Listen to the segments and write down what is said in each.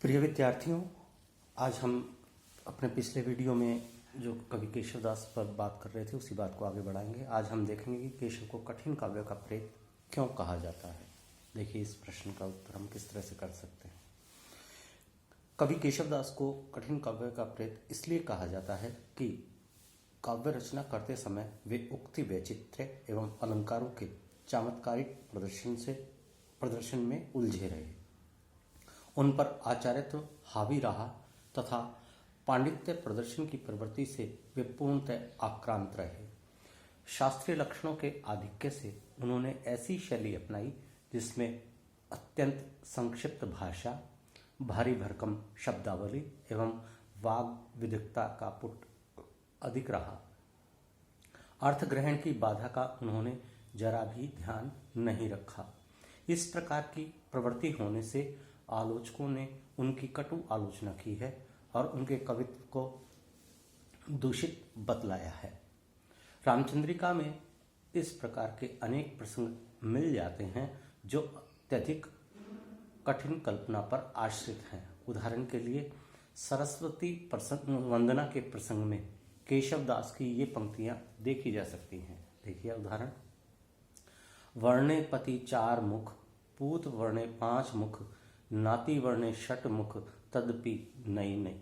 प्रिय विद्यार्थियों, आज हम अपने पिछले वीडियो में जो कवि केशवदास पर बात कर रहे थे उसी बात को आगे बढ़ाएंगे। आज हम देखेंगे कि केशव को कठिन काव्य का प्रेत क्यों कहा जाता है। देखिए, इस प्रश्न का उत्तर हम किस तरह से कर सकते हैं। कवि केशवदास को कठिन काव्य का प्रेत इसलिए कहा जाता है कि काव्य रचना करते समय वे उक्ति वैचित्र्य एवं अलंकारों के चमत्कारिक प्रदर्शन में उलझे रहे। उन पर आचार्यत्व हावी रहा तथा पांडित्य प्रदर्शन की प्रवृत्ति से वे पूर्णतः आक्रांत रहे। शास्त्रीय लक्षणों के आधिक्य से उन्होंने ऐसी शैली अपनाई जिसमें अत्यंत संक्षिप्त भाषा, भारी भरकम शब्दावली एवं वाग विदग्धता का पुट अधिक रहा। अर्थ ग्रहण की बाधा का उन्होंने जरा भी ध्यान नहीं रखा। इस प्रकार की प्रवृत्ति होने से आलोचकों ने उनकी कटु आलोचना की है और उनके कवित्व को दूषित बतलाया है। रामचंद्रिका में इस प्रकार के अनेक प्रसंग मिल जाते हैं जो अत्यधिक कठिन कल्पना पर आश्रित हैं। उदाहरण के लिए सरस्वती वंदना के प्रसंग में केशवदास की ये पंक्तियां देखी जा सकती हैं। देखिए उदाहरण: वर्णे पति चार मुख, पूत वर्णे पांच मुख, नाती वर्णे षट मुख, तदपि नई नई।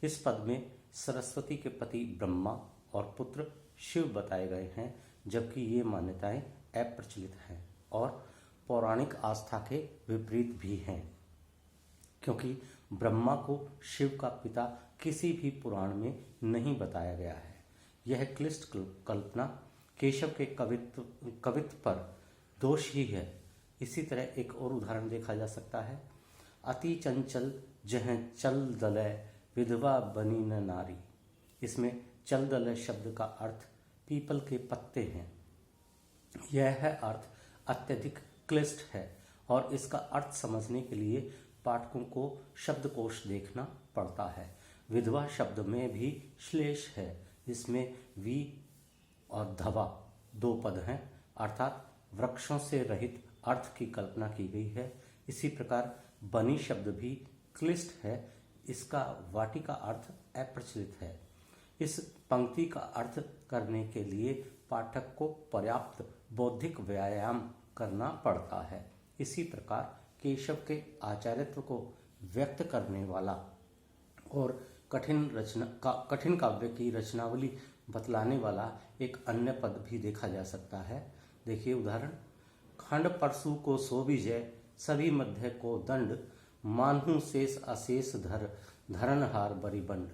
इस पद में सरस्वती के पति ब्रह्मा और पुत्र शिव बताए गए हैं, जबकि ये मान्यताएं अप्रचलित हैं और पौराणिक आस्था के विपरीत भी हैं, क्योंकि ब्रह्मा को शिव का पिता किसी भी पुराण में नहीं बताया गया है। यह क्लिष्ट कल्पना केशव के कवित्व पर दोष ही है। इसी तरह एक और उदाहरण देखा जा सकता है: अति चंचल जह चल दलय, विधवा बनी न नारी। इसमें चल दलय शब्द का अर्थ पीपल के पत्ते हैं। यह अर्थ अत्यधिक क्लिष्ट है और इसका अर्थ समझने के लिए पाठकों को शब्दकोश देखना पड़ता है। विधवा शब्द में भी श्लेष है, जिसमें वी और धवा दो पद हैं, अर्थात वृक्षों से रहित अर्थ की कल्पना की गई है। इसी प्रकार बनी शब्द भी क्लिष्ट है, इसका वाटी का अर्थ अप्रचलित है। इस पंक्ति का अर्थ करने के लिए पाठक को पर्याप्त बौद्धिक व्यायाम करना पड़ता है। इसी प्रकार केशव के आचार्यत्व को व्यक्त करने वाला और कठिन काव्य की रचनावली बतलाने वाला एक अन्य पद भी देखा जा सकता है। देखिए उदाहरण: खंड परशु को सो विजय, सभी मध्य को दंड, मानहु शेष अशेष धरनहार बरिबंड।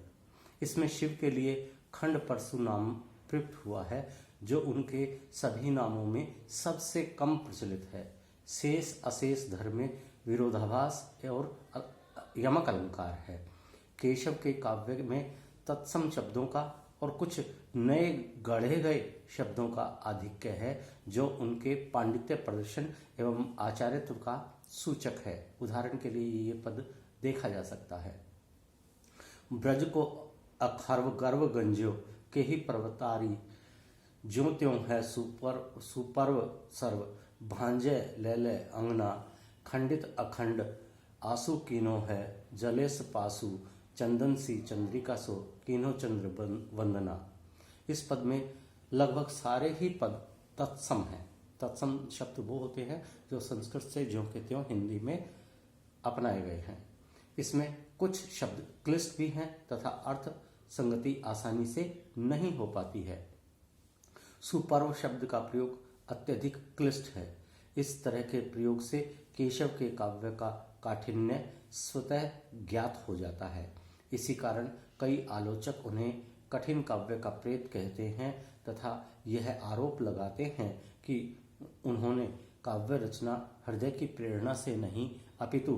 इसमें शिव के लिए खंड परशु नाम प्रयुक्त हुआ है, जो उनके सभी नामों में सबसे कम प्रचलित है। शेष अशेष धर में विरोधाभास और यमक अलंकार है। केशव के काव्य में तत्सम शब्दों का और कुछ नए गढ़े गए शब्दों का आधिक्य है, जो उनके पांडित्य प्रदर्शन एवं आचार्यत्व का सूचक है। उदाहरण के लिए ये पद देखा जा सकता है: ब्रज को अखर्व गर्व गंज्यो, के ही पर्वतारी, ज्यों त्यों है सुपर्व सर्व, भांजे ले अंगना, खंडित अखंड आंसू कीनो है, जलेस पासु, चंदन सी चंद्रिका सो, कीनो चंद्र वंदना। इस पद में लगभग सारे ही पद तत्सम हैं। तत्सम शब्द वो होते हैं जो संस्कृत से ज्यों के त्यों हिंदी में अपनाए गए हैं। इसमें कुछ शब्द क्लिष्ट भी हैं तथा अर्थ संगति आसानी से नहीं हो पाती है। सुपर्व शब्द का प्रयोग अत्यधिक क्लिष्ट है। इस तरह के प्रयोग से केशव के काव्य का काठिन्य स्वतः ज्ञात हो जाता है। इसी कारण कई आलोचक उन्हें कठिन काव्य का प्रेत कहते हैं तथा यह आरोप लगाते हैं कि उन्होंने काव्य रचना हृदय की प्रेरणा से नहीं अपितु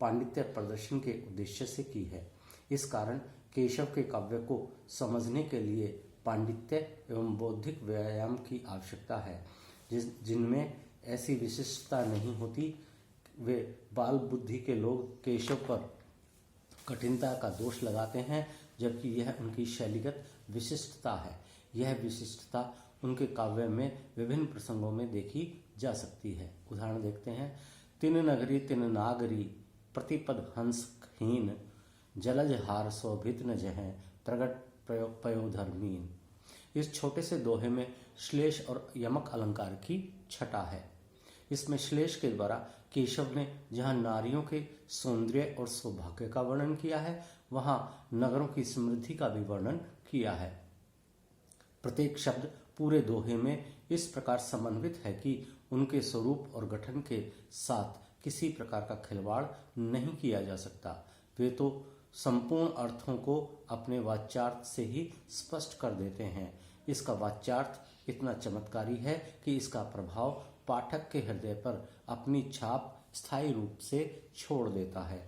पांडित्य प्रदर्शन के उद्देश्य से की है। इस कारण केशव के काव्य को समझने के लिए पांडित्य एवं बौद्धिक व्यायाम की आवश्यकता है, जिनमें ऐसी विशिष्टता नहीं होती। वे बाल बुद्धि के लोग केशव पर कठिनता का दोष लगाते हैं, जबकि यह उनकी शैलीगत विशिष्टता है। यह विशिष्टता उनके काव्य में विभिन्न प्रसंगों में देखी जा सकती है। उदाहरण देखते हैं: तिन नगरी तिन नागरी, प्रतिपद हंसहीन जलज हार शोभित न जहें प्रगट पयोधर्मीन। इस छोटे से दोहे में श्लेष और यमक अलंकार की छटा है। इसमें श्लेष के द्वारा केशव ने जहाँ नारियों के सौंदर्य और सौभाग्य का वर्णन किया है, वहाँ नगरों की समृद्धि का भी वर्णन किया है। प्रत्येक शब्द पूरे दोहे में इस प्रकार समन्वित है कि उनके स्वरूप और गठन के साथ किसी प्रकार का खिलवाड़ नहीं किया जा सकता। वे तो संपूर्ण अर्थों को अपने वाच्यार्थ से ही स्पष्ट कर देते हैं। इसका वाच्यार्थ इतना चमत्कारी है कि इसका प्रभाव पाठक के हृदय पर अपनी छाप स्थायी रूप से छोड़ देता है।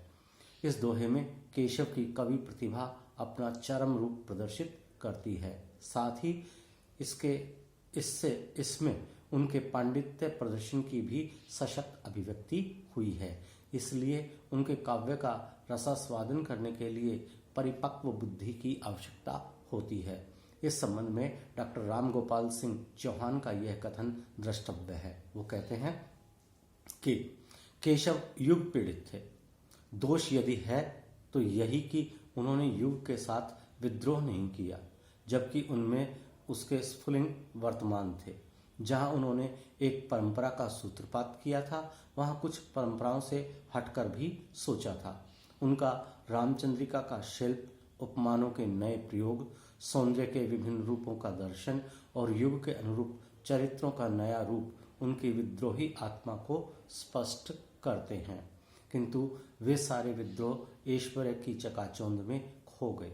इस दोहे में केशव की कवि प्रतिभा अपना चरम रूप प्रदर्शित करती है। साथ ही इसमें उनके पांडित्य प्रदर्शन की भी सशक्त अभिव्यक्ति हुई है। इसलिए उनके काव्य का रसास्वादन करने के लिए परिपक्व बुद्धि की आवश्यकता होती है। इस संबंध में डॉक्टर रामगोपाल सिंह चौहान का यह कथन द्रष्टव्य है। वो कहते हैं कि केशव युग पीड़ित थे। दोष यदि है तो यही कि उन्होंने युग के साथ विद्रोह नहीं किया, जबकि उनमें उसके स्फुलिंग वर्तमान थे। जहां उन्होंने एक परंपरा का सूत्रपात किया था, वहां कुछ परंपराओं से हटकर भी सोचा था। उनका रामचंद्रिका का शिल्प, उपमानों के नए प्रयोग, सौंदर्य के विभिन्न रूपों का दर्शन और युग के अनुरूप चरित्रों का नया रूप उनकी विद्रोही आत्मा को स्पष्ट करते हैं। किंतु वे सारे विद्रोह ऐश्वर्य की चकाचौंध में खो गए।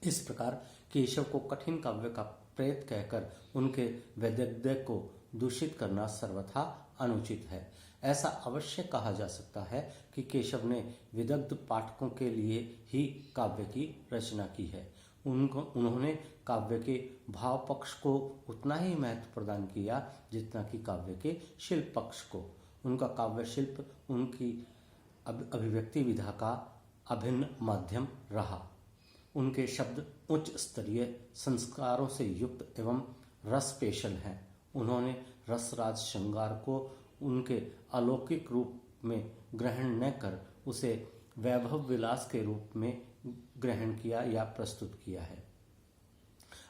इस प्रकार केशव को कठिन काव्य का प्रेत कहकर उनके वैदग्ध्य को दूषित करना सर्वथा अनुचित है। ऐसा अवश्य कहा जा सकता है कि केशव ने विदग्ध पाठकों के लिए ही काव्य की रचना की है। उन्होंने काव्य के भाव पक्ष को उतना ही महत्व प्रदान किया जितना कि काव्य के शिल्प पक्ष को। उनका काव्य शिल्प उनकी अभिव्यक्ति विधा का अभिन्न माध्यम रहा। उनके शब्द उच्च स्तरीय संस्कारों से युक्त एवं रस पेशल हैं। उन्होंने रसराज श्रृंगार को उनके अलौकिक रूप में ग्रहण न कर उसे वैभव विलास के रूप में ग्रहण किया या प्रस्तुत किया है।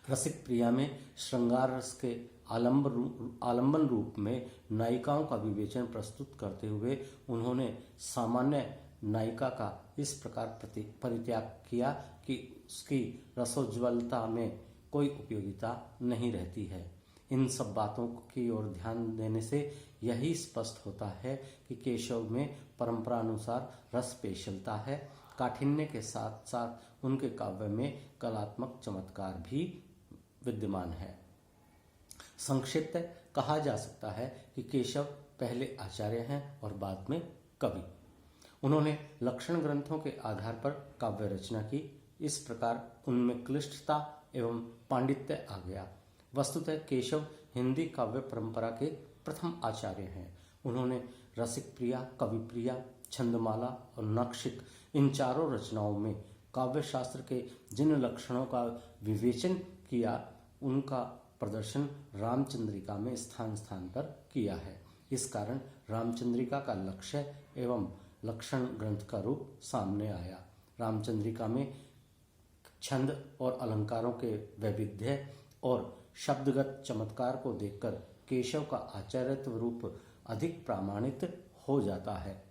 रसिक प्रिया में श्रृंगार रस के आलंबन रूप में नायिकाओं का विवेचन प्रस्तुत करते हुए उन्होंने सामान्य नायिका का इस प्रकार परित्याग किया कि उसकी रसोज्वलता में कोई उपयोगिता नहीं रहती है। इन सब बातों की ओर ध्यान देने से यही स्पष्ट होता है कि केशव में परंपरानुसार रस पेशलता है। काठिन्य के साथ साथ उनके काव्य में कलात्मक चमत्कार भी विद्यमान है। संक्षिप्त कहा जा सकता है कि केशव पहले आचार्य हैं और बाद में कवि। उन्होंने लक्षण ग्रंथों के आधार पर काव्य रचना की। इस प्रकार उनमें क्लिष्टता एवं पांडित्य आ गया। वस्तुतः केशव हिंदी काव्य परंपरा के प्रथम आचार्य हैं। उन्होंने रसिक प्रिया, कवि प्रिया, छंदमाला और नक्षिक इन चारों रचनाओं में काव्य शास्त्र के जिन लक्षणों का विवेचन किया, उनका प्रदर्शन रामचंद्रिका में स्थान स्थान पर किया है। इस कारण रामचंद्रिका का लक्ष्य एवं लक्षण ग्रंथ का रूप सामने आया। रामचंद्रिका में छंद और अलंकारों के वैविध्य और शब्दगत चमत्कार को देखकर केशव का आचार्यत्व रूप अधिक प्रमाणित हो जाता है।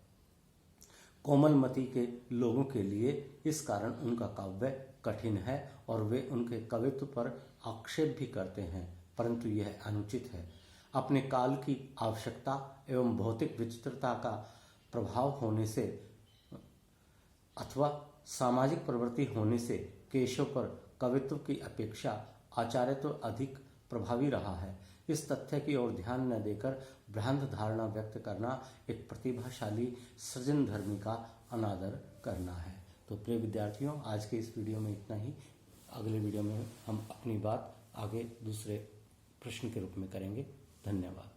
कोमलमति के लोगों के लिए इस कारण उनका काव्य कठिन है और वे उनके कवित्व पर आक्षेप भी करते हैं, परंतु यह अनुचित है। अपने काल की आवश्यकता एवं भौतिक विचित्रता का प्रभाव होने से अथवा सामाजिक प्रवृत्ति होने से केशव पर कवित्व की अपेक्षा आचार्यत्व अधिक प्रभावी रहा है। इस तथ्य की ओर ध्यान न देकर भ्रांत धारणा व्यक्त करना एक प्रतिभाशाली सृजनधर्मी का अनादर करना है। तो प्रिय विद्यार्थियों, आज के इस वीडियो में इतना ही। अगले वीडियो में हम अपनी बात आगे दूसरे प्रश्न के रूप में करेंगे। धन्यवाद।